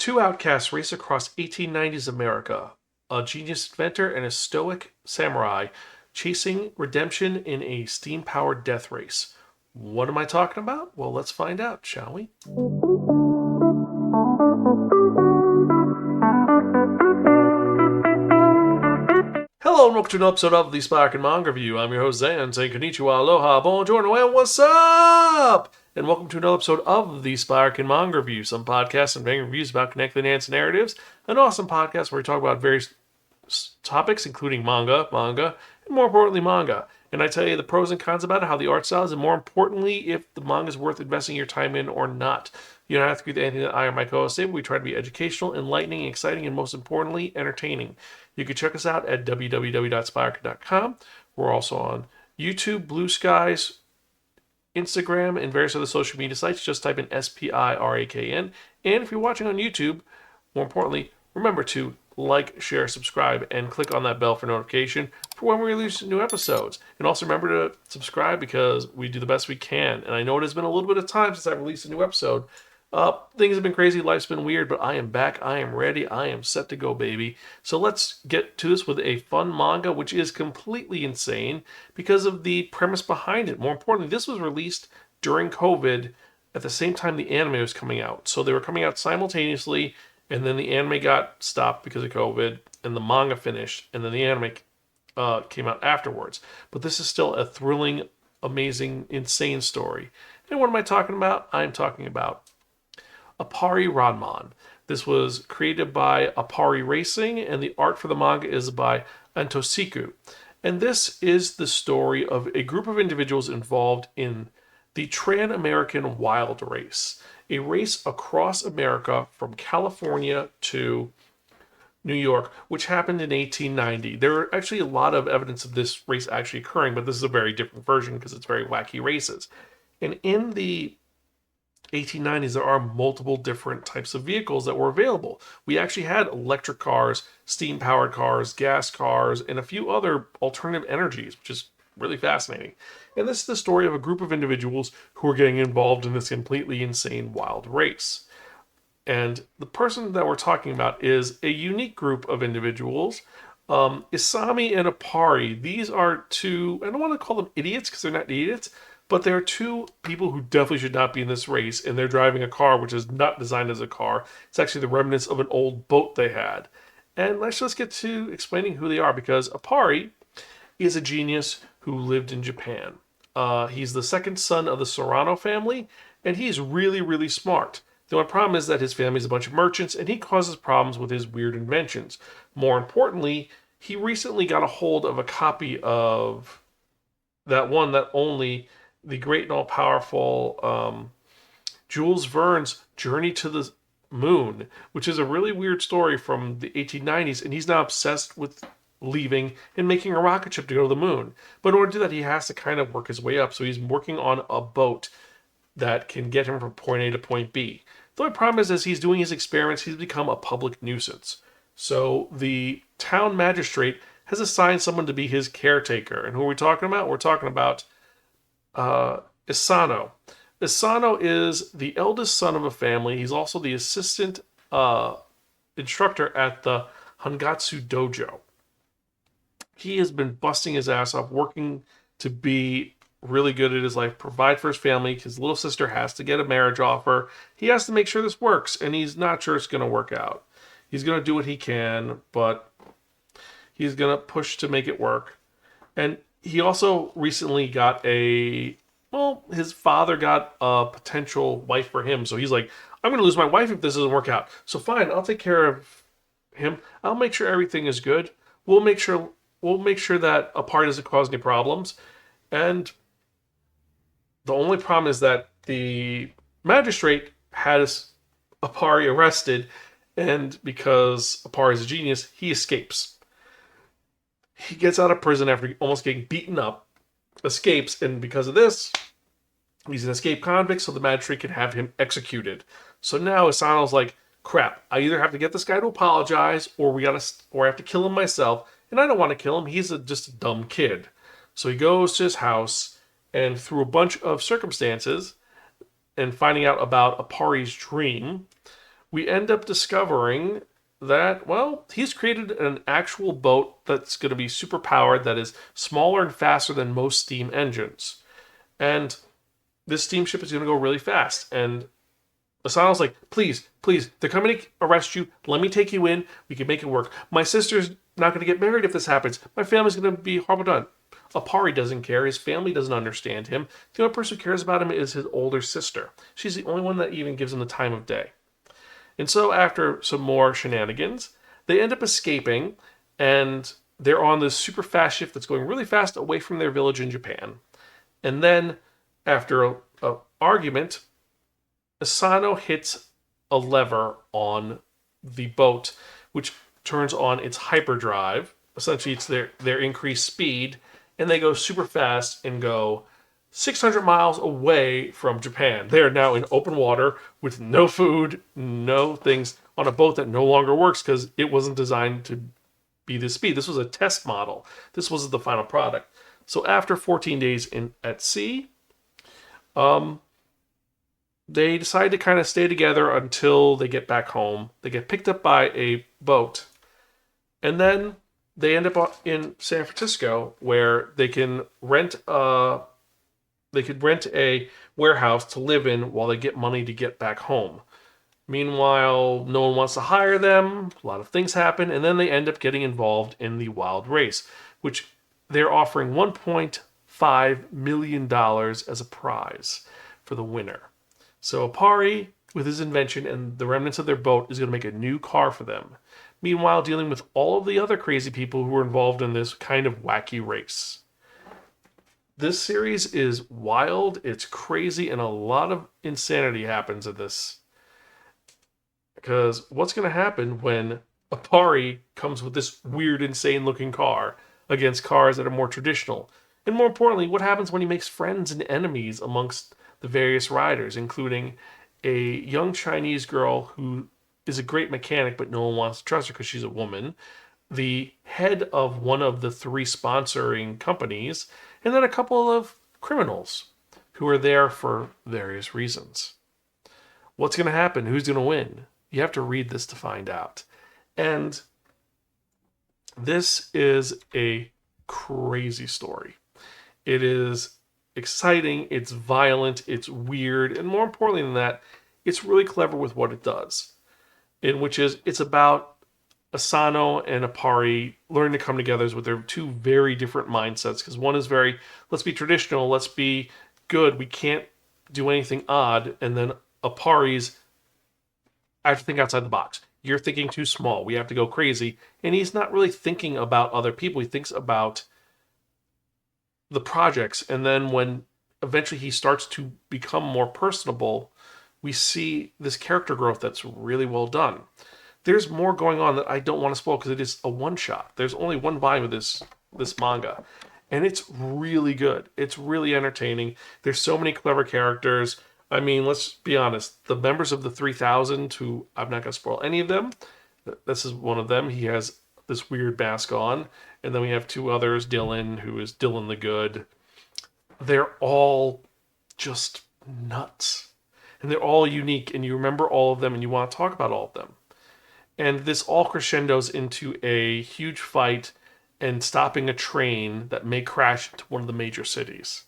Two outcasts race across 1890s America, a genius inventor and a stoic samurai chasing redemption in a steam powered death race. What am I talking about? Well, let's find out, shall we? Hello and welcome to an episode of the Spiraken Manga Review. I'm your host Zan, saying konnichiwa, aloha, bonjour, and what's up? And welcome to another episode of the Spiraken Manga Review, some podcasts and manga reviews about connected enhanced narratives, an awesome podcast where we talk about various topics, including manga, and more importantly, manga. And I tell you the pros and cons about it, how the art style is, and more importantly, if the manga is worth investing your time in or not. You don't have to agree with anything that I or my co-hosts say, but we try to be educational, enlightening, exciting, and most importantly, entertaining. You can check us out at www.spiraken.com. We're also on YouTube, Blue Skies, Instagram, and various other social media sites. Just type in SPIRAKN. And if you're watching on YouTube, more importantly, remember to like, share, subscribe, and click on that bell for notification for when we release new episodes. And also remember to subscribe because we do the best we can. And I know it has been a little bit of time since I released a new episode. Things have been crazy, life's been weird, but I am back, I am ready, I am set to go, baby. So let's get to this with a fun manga, which is completely insane because of the premise behind it. More importantly, this was released during COVID at the same time the anime was coming out. So they were coming out simultaneously, and then the anime got stopped because of COVID, and the manga finished, and then the anime came out afterwards. But this is still a thrilling, amazing, insane story. And what am I talking about? I'm talking about Appare Ranman. This was created by Appare Racing, and the art for the manga is by Antonsiku. And this is the story of a group of individuals involved in the Trans-American Wild Race, a race across America from California to New York, which happened in 1890. There are actually a lot of evidence of this race actually occurring, but this is a very different version because it's very Wacky Races. And in the 1890s, there are multiple different types of vehicles that were available. We actually had electric cars, steam-powered cars, gas cars, and a few other alternative energies, which is really fascinating. And this is the story of a group of individuals who are getting involved in this completely insane wild race. And the person that we're talking about is a unique group of individuals. Isami and Appare, these are two, I don't want to call them idiots because they're not idiots, but there are two people who definitely should not be in this race, and they're driving a car which is not designed as a car. It's actually the remnants of an old boat they had. And let's just get to explaining who they are, because Appare is a genius who lived in Japan. He's the second son of the Serrano family, and he's really, really smart. The only problem is that his family is a bunch of merchants, and he causes problems with his weird inventions. More importantly, he recently got a hold of a copy of that one that only the great and all-powerful Jules Verne's Journey to the Moon, which is a really weird story from the 1890s, and he's now obsessed with leaving and making a rocket ship to go to the moon. But in order to do that, he has to kind of work his way up, so he's working on a boat that can get him from point A to point B. The only problem is, as he's doing his experiments, he's become a public nuisance. So the town magistrate has assigned someone to be his caretaker. And who are we talking about? We're talking about Isano. Isano is the eldest son of a family. He's also the assistant instructor at the Hangatsu Dojo. He has been busting his ass off, working to be really good at his life, provide for his family. His little sister has to get a marriage offer. He has to make sure this works, and he's not sure it's going to work out. He's going to do what he can, but he's going to push to make it work. And he also recently got his father got a potential wife for him. So he's like, I'm going to lose my wife if this doesn't work out. So fine, I'll take care of him. I'll make sure everything is good. We'll make sure that Appare doesn't cause any problems. And the only problem is that the magistrate has Appare arrested, and because Appare is a genius, he escapes. He gets out of prison after almost getting beaten up, escapes, and because of this, he's an escaped convict, so the magistrate can have him executed. So now Asano's like, crap, I either have to get this guy to apologize, or I have to kill him myself, and I don't want to kill him. He's just a dumb kid. So he goes to his house, and through a bunch of circumstances, and finding out about Appare's dream, we end up discovering that, well, he's created an actual boat that's going to be super powered, that is smaller and faster than most steam engines. And this steamship is going to go really fast. And Asano's like, please, please, they're coming to arrest you. Let me take you in. We can make it work. My sister's not going to get married if this happens. My family's going to be horrible done. Appare doesn't care. His family doesn't understand him. The only person who cares about him is his older sister. She's the only one that even gives him the time of day. And so after some more shenanigans, they end up escaping, and they're on this super fast ship that's going really fast away from their village in Japan. And then, after a argument, Asano hits a lever on the boat, which turns on its hyperdrive. Essentially, it's their increased speed, and they go super fast and go 600 miles away from Japan. They are now in open water with no food, no things, on a boat that no longer works because it wasn't designed to be this speed. This was a test model. This wasn't the final product. So after 14 days at sea, they decide to kind of stay together until they get back home. They get picked up by a boat, and then they end up in San Francisco, where they can rent a warehouse to live in while they get money to get back home. Meanwhile, no one wants to hire them. A lot of things happen, and then they end up getting involved in the wild race, which they're offering $1.5 million as a prize for the winner. So Appare, with his invention and the remnants of their boat, is going to make a new car for them. Meanwhile, dealing with all of the other crazy people who were involved in this kind of wacky race. This series is wild, it's crazy, and a lot of insanity happens in this. Because what's going to happen when Appare comes with this weird, insane-looking car against cars that are more traditional? And more importantly, what happens when he makes friends and enemies amongst the various riders, including a young Chinese girl who is a great mechanic, but no one wants to trust her because she's a woman, the head of one of the 3 sponsoring companies, and then a couple of criminals who are there for various reasons. What's going to happen? Who's going to win? You have to read this to find out. And this is a crazy story. It is exciting, it's violent, it's weird, and more importantly than that, it's really clever with what it does. It's about Asano and Appare learning to come together with their 2 very different mindsets. Because one is very, let's be traditional, let's be good, we can't do anything odd. And then Appare's, I have to think outside the box. You're thinking too small, we have to go crazy. And he's not really thinking about other people, he thinks about the projects. And then when eventually he starts to become more personable, we see this character growth that's really well done. There's more going on that I don't want to spoil because it is a one-shot. There's only 1 volume of this manga, and it's really good. It's really entertaining. There's so many clever characters. I mean, let's be honest. The members of the 3000, who I'm not going to spoil any of them, this is one of them. He has this weird mask on. And then we have 2 others, Dylan, who is Dylan the Good. They're all just nuts. And they're all unique, and you remember all of them, and you want to talk about all of them. And this all crescendos into a huge fight and stopping a train that may crash into one of the major cities.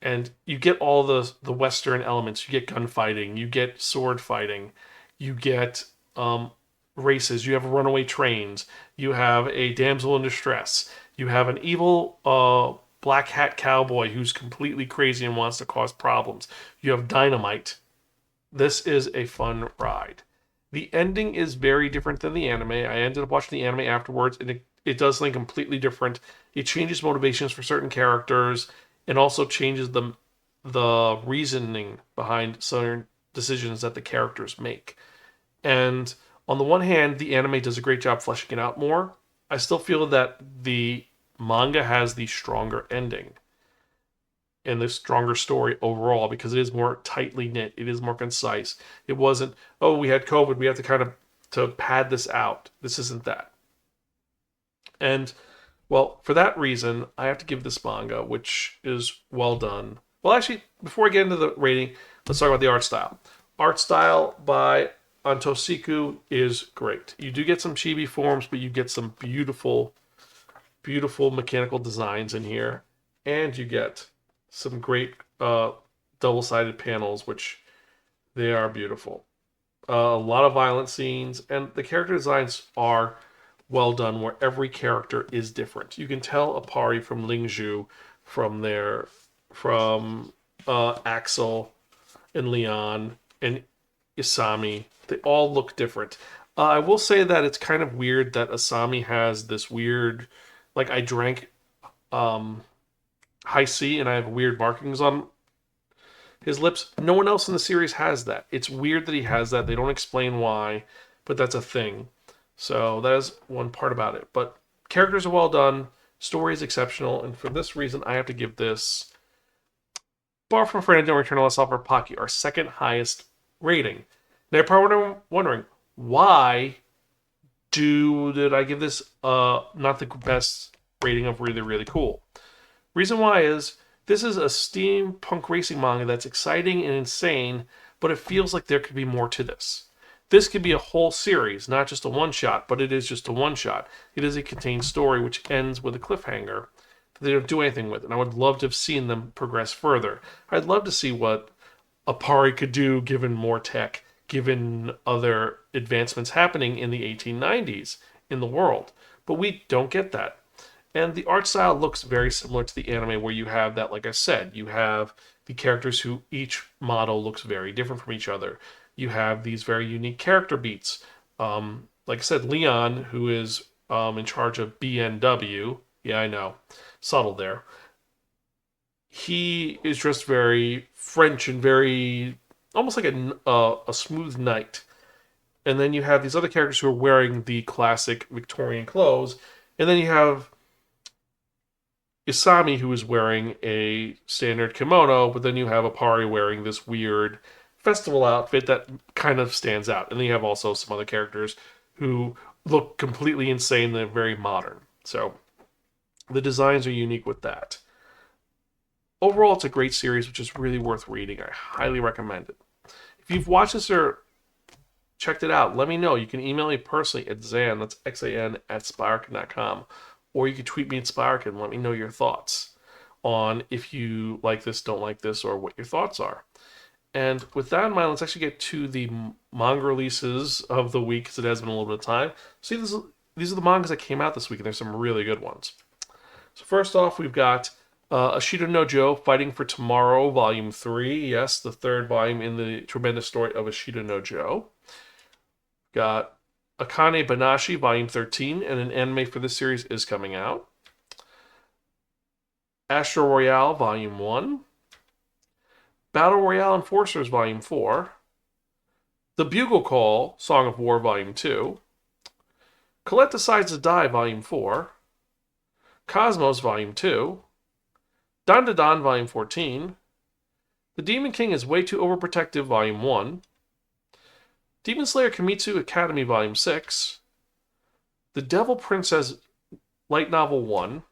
And you get all the Western elements. You get gunfighting, you get sword fighting, you get races, you have runaway trains, you have a damsel in distress, you have an evil black hat cowboy who's completely crazy and wants to cause problems, you have dynamite. This is a fun ride. The ending is very different than the anime. I ended up watching the anime afterwards, and it does something completely different. It changes motivations for certain characters, and also changes the reasoning behind certain decisions that the characters make. And on the one hand, the anime does a great job fleshing it out more. I still feel that the manga has the stronger ending and the stronger story overall because it is more tightly knit. It is more concise. It wasn't, oh, we had COVID, we have to kind of to pad this out. This isn't that. And, well, for that reason, I have to give this manga, which is well done. Well, actually, before I get into the rating, let's talk about the art style. Art style by Antonsiku is great. You do get some chibi forms, but you get some beautiful, beautiful mechanical designs in here, and you get some great double-sided panels, which they are beautiful. A lot of violent scenes, and the character designs are well done, where every character is different. You can tell Appare from Lingzhu, from Axel and Leon and Isami. They all look different. I will say that it's kind of weird that Asami has this weird, like I drank high C and I have weird markings on his lips. No one else in the series has that. It's weird that he has that. They don't explain why, but that's a thing. So that is one part about it. But characters are well done, story is exceptional, and for this reason, I have to give this Bar from a Friend and Don't Return Unless Offered Pocky our second highest rating. Now you're probably wondering, why did I give this not the best rating of really, really cool? Reason why is this is a steampunk racing manga that's exciting and insane, but it feels like there could be more to this. This could be a whole series, not just a one-shot, but it is just a one-shot. It is a contained story which ends with a cliffhanger that they don't do anything with, and I would love to have seen them progress further. I'd love to see what Appare could do given more tech, given other advancements happening in the 1890s in the world. But we don't get that. And the art style looks very similar to the anime, where you have that, like I said, you have the characters who each model looks very different from each other. You have these very unique character beats. Like I said, Leon, who is in charge of BNW, yeah, I know, subtle there. He is just very French and very almost like a smooth knight. And then you have these other characters who are wearing the classic Victorian clothes, and then you have Isami, who is wearing a standard kimono, but then you have Appare wearing this weird festival outfit that kind of stands out. And then you have also some other characters who look completely insane. They're very modern. So the designs are unique with that. Overall, it's a great series, which is really worth reading. I highly recommend it. If you've watched this or checked it out, let me know. You can email me personally at Xan, that's Xan, at Spiraken.com. Or you can tweet me at Spiraken and let me know your thoughts on if you like this, don't like this, or what your thoughts are. And with that in mind, let's actually get to the manga releases of the week, because it has been a little bit of time. See, these are the mangas that came out this week, and there's some really good ones. So first off, we've got Ashita no Joe, Fighting for Tomorrow, Volume 3. Yes, the third volume in the tremendous story of Ashita no Joe. Got Akane Banashi, Volume 13, and an anime for this series is coming out. Astro Royale, Volume 1. Battle Royale Enforcers, Volume 4. The Bugle Call, Song of War, Volume 2. Colette Decides to Die, Volume 4. Cosmos, Volume 2. Dan Da Dan, Volume 14. The Demon King is Way Too Overprotective, Volume 1. Demon Slayer Kimetsu Academy, Volume 6. The Devil Princess Light Novel 1.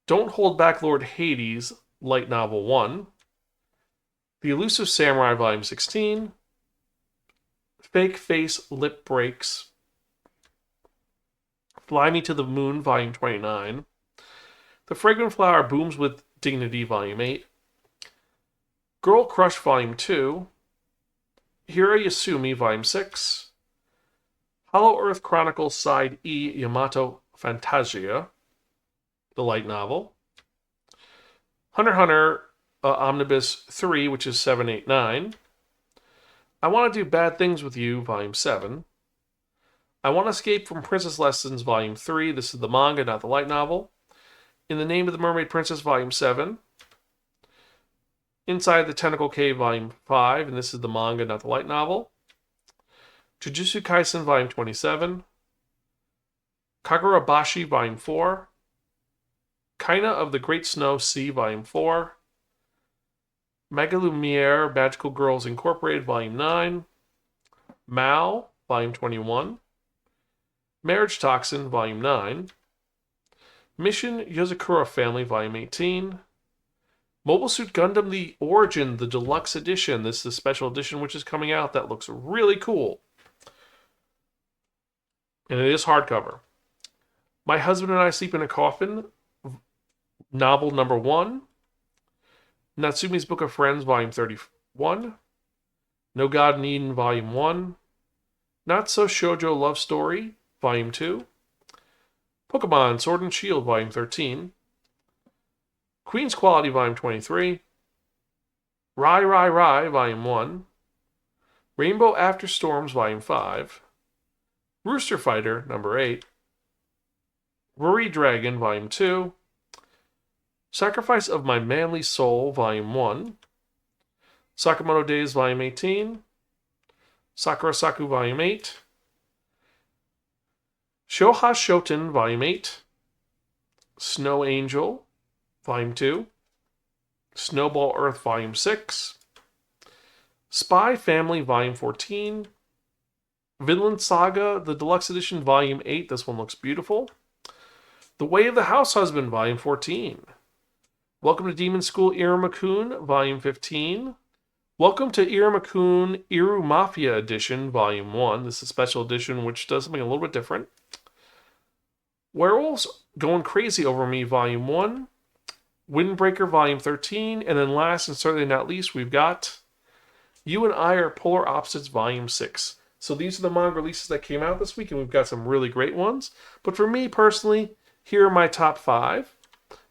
Don't Hold Back Lord Hades, Light Novel 1. The Elusive Samurai, Volume 16. Fake Face Lip Breaks. Fly Me to the Moon, Volume 29. The Fragrant Flower Booms with Dignity, Volume 8. Girl Crush, Volume 2. Hira Yasumi, Volume 6. Hollow Earth Chronicles Side E, Yamato Fantasia, the light novel. Hunter x Hunter Omnibus 3, which is 789. I Want to Do Bad Things with You, Volume 7. I Want to Escape from Princess Lessons, Volume 3. This is the manga, not the light novel. In the Name of the Mermaid Princess, Volume 7. Inside the Tentacle Cave, Volume 5, and this is the manga, not the light novel. Jujutsu Kaisen, Volume 27. Kagurabashi, Volume 4. Kaina of the Great Snow Sea, Volume 4. Magalumiere, Magical Girls Incorporated, Volume 9. Mao, Volume 21. Marriage Toxin, Volume 9. Mission Yozakura Family, Volume 18. Mobile Suit Gundam The Origin, the deluxe edition. This is the special edition which is coming out. That looks really cool. And it is hardcover. My Husband and I Sleep in a Coffin, novel number 1. Natsume's Book of Friends, volume 31. No God in Eden, volume 1. Not So Shoujo Love Story, volume 2. Pokemon Sword and Shield, volume 13. Queen's Quality, volume 23. Rai, volume 1. Rainbow After Storms, volume 5. Rooster Fighter, number 8. Ruri Dragon, volume 2. Sacrifice of My Manly Soul, volume 1. Sakamoto Days, volume 18. Sakura Saku, volume 8. Shoha Shoten, volume 8. Snow Angel, volume 2. Snowball Earth, volume 6. Spy Family, volume 14. Vinland Saga, the deluxe edition, volume 8. This one looks beautiful. The Way of the House Husband, volume 14. Welcome to Demon School Irumakun, volume 15. Welcome to Irumakun Iru Mafia edition, volume 1. This is a special edition which does something a little bit different. Werewolves Going Crazy Over Me, volume 1. Windbreaker, volume 13. And then last and certainly not least, we've got You and I Are Polar Opposites, volume 6. So these are the manga releases that came out this week, and we've got some really great ones. But for me personally, here are my top 5.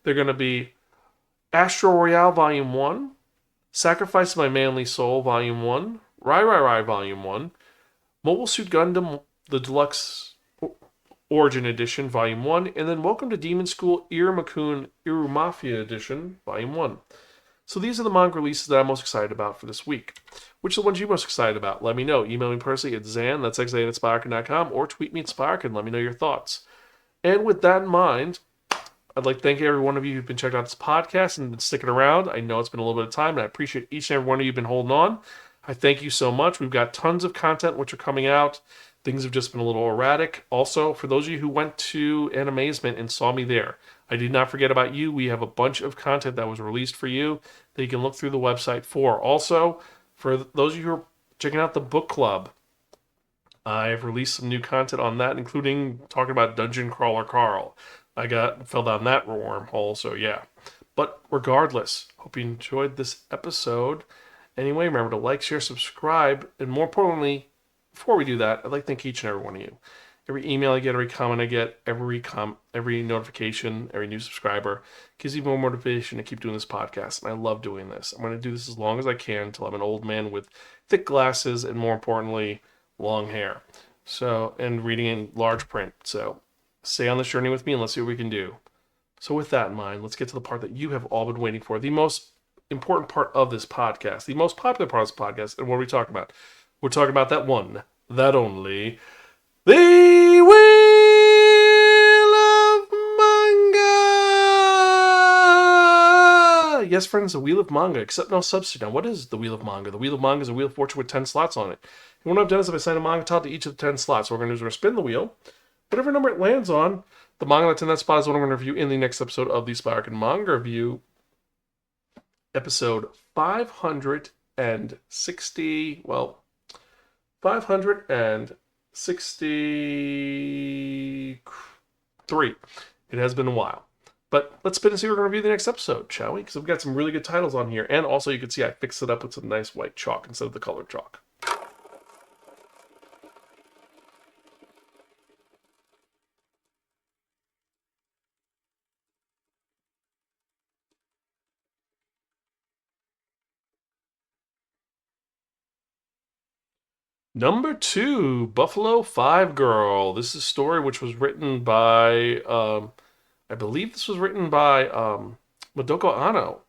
They're going to be Astro Royale, volume 1. Sacrifice of My Manly Soul, volume 1. Rai, volume 1. Mobile Suit Gundam, the deluxe Origin edition, volume 1. And then Welcome to Demon School Irumakun Iru Mafia edition, volume 1. So these are the manga releases that I'm most excited about for this week. Which are the ones you're most excited about? Let me know. Email me personally at Zan, that's xan@Spiraken.com, or tweet me at Spiraken. Let me know your thoughts. And with that in mind, I'd like to thank every one of you who've been checking out this podcast and been sticking around. I know it's been a little bit of time, and I appreciate each and every one of you who've been holding on. I thank you so much. We've got tons of content which are coming out. Things have just been a little erratic. Also, for those of you who went to Animazement and saw me there, I did not forget about you. We have a bunch of content that was released for you that you can look through the website for. Also, for those of you who are checking out the book club, I've released some new content on that, including talking about Dungeon Crawler Carl. I fell down that wormhole, so yeah. But regardless, hope you enjoyed this episode. Anyway, remember to like, share, subscribe, and more importantly, before we do that, I'd like to thank each and every one of you. Every email I get, every comment I get, every notification, every new subscriber gives me more motivation to keep doing this podcast. And I love doing this. I'm going to do this as long as I can until I'm an old man with thick glasses and, more importantly, long hair. So, and reading in large print. So, stay on this journey with me and let's see what we can do. So, with that in mind, let's get to the part that you have all been waiting for. The most important part of this podcast, the most popular part of this podcast. And what are we talking about? We're talking about that one, that only, the Wheel of Manga! Yes, friends, the Wheel of Manga, except no substitute. Now, what is the Wheel of Manga? The Wheel of Manga is a Wheel of Fortune with 10 slots on it. And what I've done is I've assigned a manga title to each of the 10 slots. So what we're going to do is we're going to spin the wheel. Whatever number it lands on, the manga that's in that spot is what I'm going to review in the next episode of the Spiraken Manga Review. Episode 563. It has been a while. But let's spin and see what we're going to review the next episode, shall we? Because we've got some really good titles on here. And also you can see I fixed it up with some nice white chalk instead of the colored chalk. Number 2, Buffalo 5 Girl. This is a story which was written by, I believe this was written by Mayoko Ano,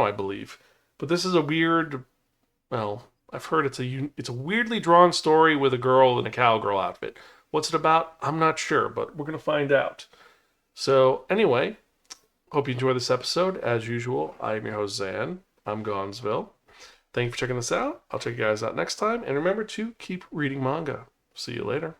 I believe. But this is a weird, well, I've heard it's a weirdly drawn story with a girl in a cowgirl outfit. What's it about? I'm not sure, but we're going to find out. So anyway, hope you enjoy this episode. As usual, I'm your host, Zan. I'm Gonzville. Thank you for checking this out. I'll check you guys out next time. And remember to keep reading manga. See you later.